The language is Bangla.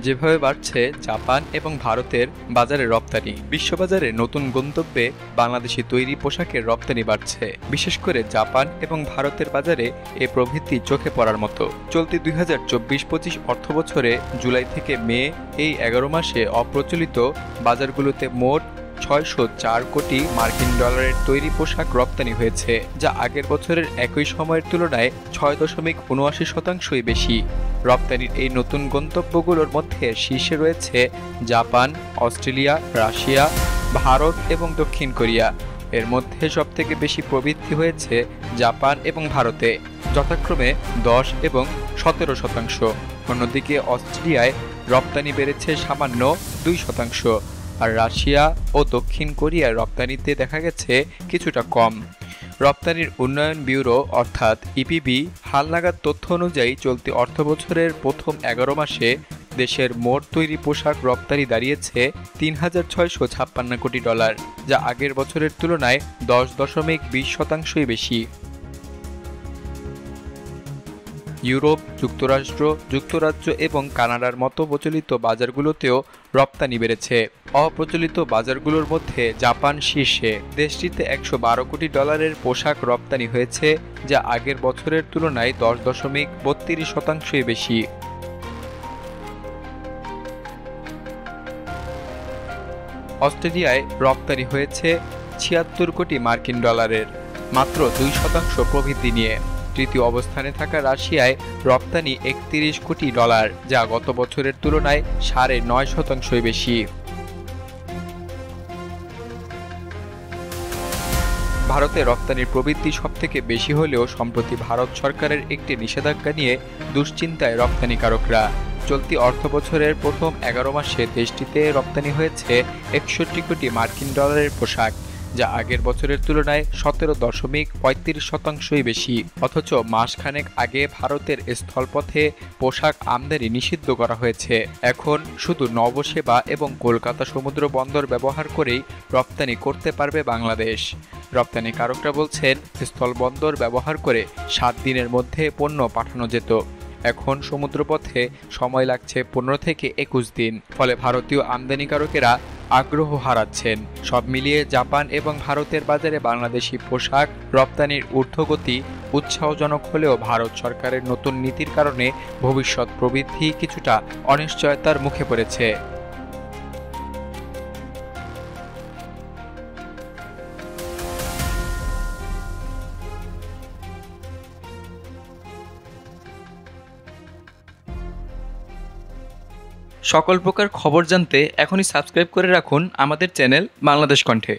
যেভাবে বাড়ছে জাপান এবং ভারতের বাজারে রপ্তানি, বিশ্ববাজারে নতুন গন্তব্যে বাংলাদেশি তৈরি পোশাকের রপ্তানি বাড়ছে। বিশেষ করে জাপান এবং ভারতের বাজারে এ প্রবৃদ্ধি চোখে পড়ার মতো। চলতি 2024-25 অর্থবছরে জুলাই থেকে মে এই 11 মাসে অপ্রচলিত বাজারগুলোতে মোট 604 কোটি মার্কিন ডলারের তৈরি পোশাক রপ্তানি হয়েছে, যা আগের বছরের একই সময়ের তুলনায় 6.79% বেশি। রপ্তানির এই নতুন গন্তব্যগুলোর মধ্যে শীর্ষে রয়েছে জাপান, অস্ট্রেলিয়া, রাশিয়া, ভারত এবং দক্ষিণ কোরিয়া। এর মধ্যে সবথেকে বেশি প্রবৃদ্ধি হয়েছে জাপান এবং ভারতে, যথাক্রমে 10 এবং 17%। অন্যদিকে অস্ট্রেলিয়ায় রপ্তানি বেড়েছে সামান্য 2%, আর রাশিয়া ও দক্ষিণ কোরিয়ার রপ্তানিতে দেখা গেছে কিছুটা কম। রপ্তানির উন্নয়ন ব্যুরো অর্থাৎ ইপিবি হালনাগাদ তথ্য অনুযায়ী চলতি অর্থবছরের প্রথম 11 মাসে দেশের মোট তৈরি পোশাক রপ্তানি দাঁড়িয়েছে 3,656 কোটি ডলার, যা আগের বছরের তুলনায় 10.20% বেশি। ইউরোপ, যুক্তরাষ্ট্র, যুক্তরাজ্য এবং কানাডার মতো প্রচলিত বাজারগুলোতেও রপ্তানি বেড়েছে। অপ্রচলিত বাজারগুলোর মধ্যে জাপান শীর্ষে। দেশটিতে 112 কোটি ডলারের পোশাক রপ্তানি হয়েছে, যা আগের বছরের তুলনায় 10.32% বেশি। অস্ট্রেলিয়ায় রপ্তানি হয়েছে 76 কোটি মার্কিন ডলারের, মাত্র 2% প্রবৃদ্ধি নিয়ে। তৃতীয় অবস্থানে থাকা রাশিয়ায় রপ্তানি 31 কোটি ডলার, যা গত বছরের তুলনায় 9.5% বেশি। ভারতে রপ্তানির প্রবৃদ্ধি সবথেকে বেশি হলেও সম্প্রতি ভারত সরকারের একটি নিষেধাজ্ঞা নিয়ে দুশ্চিন্তায় রপ্তানিকারকরা। চলতি অর্থবছরের প্রথম 11 মাসে দেশটিতে রপ্তানি হয়েছে 61 কোটি মার্কিন ডলারের পোশাক, যা আগের বছরের তুলনায় 17.35% বেশি। অথচ মাসখানেক আগে ভারতের স্থলপথে পোশাক আমদানি নিষিদ্ধ করা হয়েছে। এখন শুধু নবসেবা এবং কলকাতা সমুদ্র বন্দর ব্যবহার করেই রপ্তানি করতে পারবে বাংলাদেশ। রপ্তানিকারকরা বলছেন, স্থলবন্দর ব্যবহার করে 7 দিনের মধ্যে পণ্য পাঠানো যেত। এখন সমুদ্রপথে সময় লাগছে 15 থেকে 21 দিন। ফলে ভারতীয় আমদানিকারকেরা আগ্রহ হারাচ্ছেন। সব মিলিয়ে জাপান এবং ভারতের বাজারে বাংলাদেশি পোশাক রপ্তানির ঊর্ধ্বগতি উৎসাহজনক হলেও ভারত সরকারের নতুন নীতির কারণে ভবিষ্যৎ প্রবৃদ্ধি কিছুটা অনিশ্চয়তার মুখে পড়েছে। সকল প্রকার খবর জানতে এখনই সাবস্ক্রাইব করে রাখুন আমাদের চ্যানেল বাংলাদেশ কণ্ঠে।